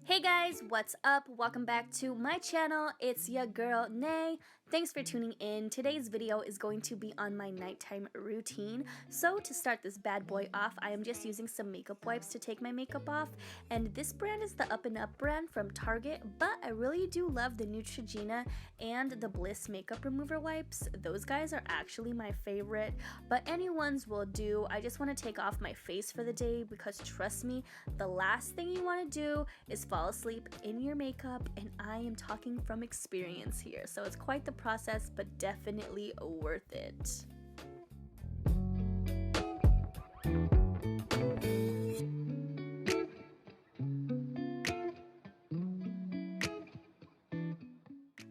Hey guys, what's up? Welcome back to my channel. It's your girl Nay. Thanks for tuning in. Today's video is going to be on my nighttime routine. So to start this bad boy off, I am just using some makeup wipes to take my makeup off. And this brand is the Up and Up brand from Target, but I really do love the Neutrogena and the Bliss makeup remover wipes. Those guys are actually my favorite, but any ones will do. I just want to take off my face for the day because trust me, the last thing you want to do is fall asleep in your makeup, and I am talking from experience here, so it's quite the process, but definitely worth it.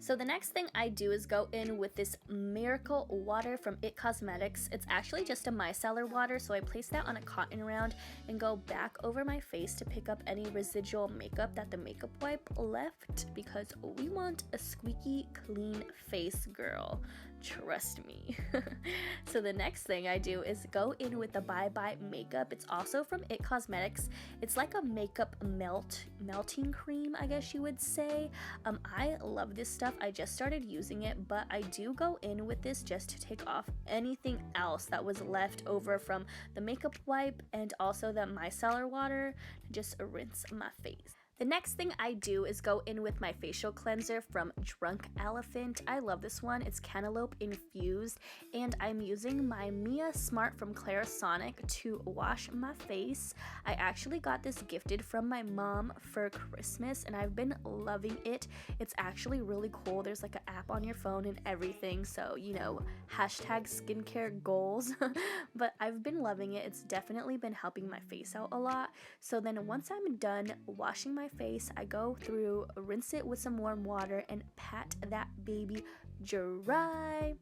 So the next thing I do is go in with this Miracle Water from It Cosmetics. It's actually just a micellar water, so I place that on a cotton round and go back over my face to pick up any residual makeup that the makeup wipe left, because we want a squeaky clean face, girl. Trust me. So the next thing I do is go in with the Bye Bye makeup. It's also from It Cosmetics. It's like a makeup melting cream, I guess you would say. I love this stuff. I just started using it, but I do go in with this just to take off anything else that was left over from the makeup wipe and also the micellar water to just rinse my face. The next thing I do is go in with my facial cleanser from Drunk Elephant. I love this one. It's cantaloupe infused, and I'm using my Mia Smart from Clarisonic to wash my face. I actually got this gifted from my mom for Christmas, and I've been loving it. It's actually really cool. There's like an app on your phone and everything, so you know, hashtag skincare goals. But I've been loving it. It's definitely been helping my face out a lot. So then once I'm done washing my face, I go through, rinse it with some warm water, and pat that baby dry.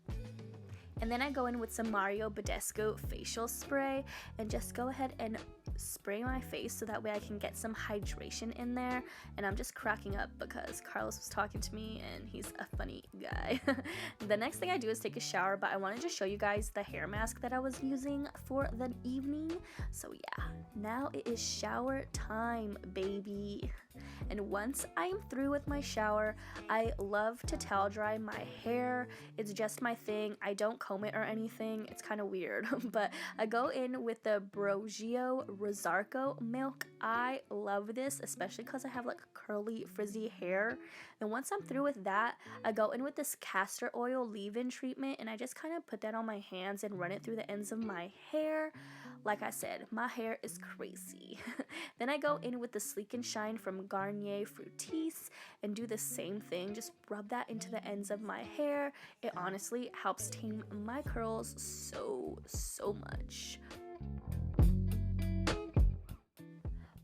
And then I go in with some Mario Badescu facial spray and just go ahead and spray my face so that way I can get some hydration in there. And I'm just cracking up because Carlos was talking to me and he's a funny guy. The next thing I do is take a shower, but I wanted to show you guys the hair mask that I was using for the evening. So yeah, now it is shower time, baby. And once I'm through with my shower, I love to towel dry my hair. It's just my thing. I don't comb it or anything. It's kind of weird, but I go in with the Brogio Rosarco milk. I love this, especially because I have like curly frizzy hair. And once I'm through with that, I go in with this castor oil leave-in treatment, and I just kind of put that on my hands and run it through the ends of my hair. Like I said, my hair is crazy. Then I go in with the Sleek and Shine from Garnier Fructis and do the same thing. Just rub that into the ends of my hair. It honestly helps tame my curls so much.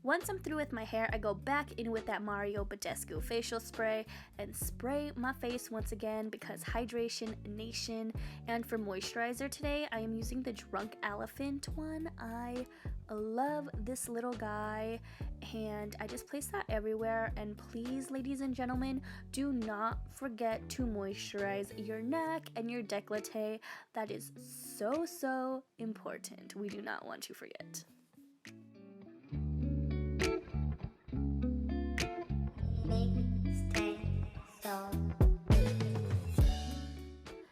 Once I'm through with my hair, I go back in with that Mario Badescu facial spray and spray my face once again because hydration nation. And for moisturizer today, I am using the Drunk Elephant one. I love this little guy, and I just place that everywhere. And please, ladies and gentlemen, do not forget to moisturize your neck and your décolleté. That is so important. We do not want to forget.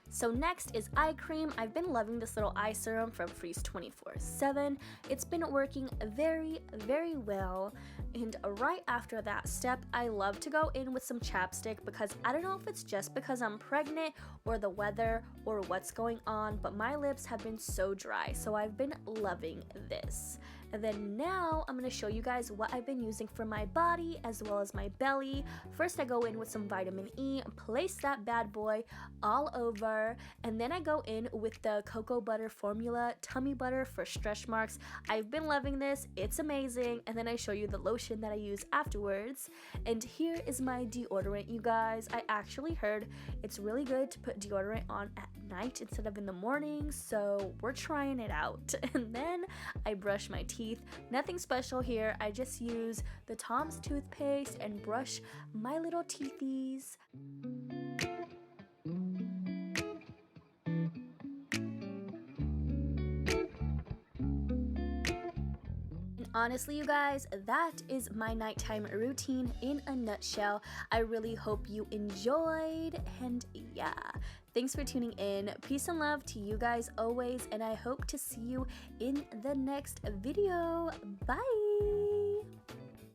So next is eye cream. I've been loving this little eye serum from Freeze 24/7. It's been working very well. And right after that step, I love to go in with some chapstick because I don't know if it's just because I'm pregnant or the weather or what's going on, but my lips have been so dry. So I've been loving this. And then now I'm going to show you guys what I've been using for my body as well as my belly. First I go in with some vitamin E, place that bad boy all over, and then I go in with the cocoa butter formula tummy butter for stretch marks. I've been loving this. It's amazing. And then I show you the lotion that I use afterwards. And here is my deodorant, you guys. I actually heard it's really good to put deodorant on at night instead of in the morning, so we're trying it out. And then I brush my teeth. Nothing special here. I just use the Tom's toothpaste and brush my little teethies. Honestly, you guys, that is my nighttime routine in a nutshell. I really hope you enjoyed, and yeah, thanks for tuning in. Peace and love to you guys always, and I hope to see you in the next video. Bye!